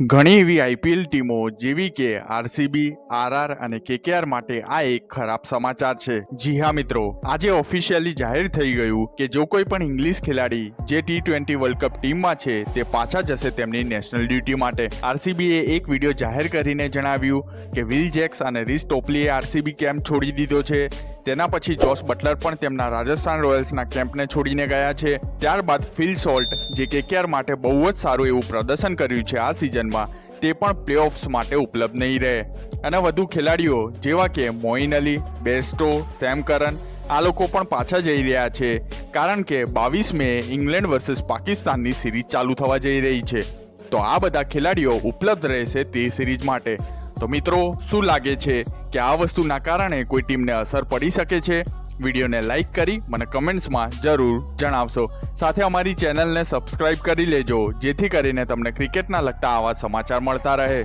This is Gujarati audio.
ઘણી એવી આઈપીએલ ટીમો જેવી કે આરસીબી, આરઆર અને કેકેઆર માટે આ એક ખરાબ સમાચાર છે। જી હા મિત્રો, આજે ઓફિશિયલી જાહેર થઈ ગયું કે જો કોઈ પણ ઇંગ્લિશ ખેલાડી જે T20 વર્લ્ડ કપ ટીમમાં છે તે પાછા જશે તેમની નેશનલ ડ્યુટી માટે। આરસીબીએ એક વિડીયો જાહેર કરીને જણાવ્યું કે વિલ જેક્સ અને રીસ ટોપલીએ આરસીબી કેમ્પ છોડી દીધો છે। તેના પછી જોસ બટલર પણ તેમના રાજસ્થાન રોયલ્સના કેમ્પને છોડીને ગયા છે। ત્યારબાદ ફિલ સોલ્ટ જે કેકેઆર માટે બહુ જ સારું એવું પ્રદર્શન કર્યું છે આ સિઝનમાં, તે પણ પ્લેઓફ્સ માટે ઉપલબ્ધ નહીં રહે અને વધુ ખેલાડીઓ જેવા કે મોઇન અલી, બેરસ્ટો, સેમ કરન આ લોકો પણ પાછા જઈ રહ્યા છે, કારણ કે 22 મે ઇંગ્લેન્ડ વર્સિસ પાકિસ્તાનની સિરીઝ ચાલુ થવા જઈ રહી છે। તો આ બધા ખેલાડીઓ ઉપલબ્ધ રહેશે તે સિરીઝ માટે। તો મિત્રો, શું લાગે છે કે આ વસ્તુના કારણે કોઈ ટીમને અસર પડી શકે છે? વિડીયોને લાઈક કરી મને કમેન્ટ્સમાં જરૂર જણાવશો। સાથે અમારી ચેનલને સબસ્ક્રાઇબ કરી લેજો, જેથી કરીને તમને ક્રિકેટના લગતા આવા સમાચાર મળતા રહે।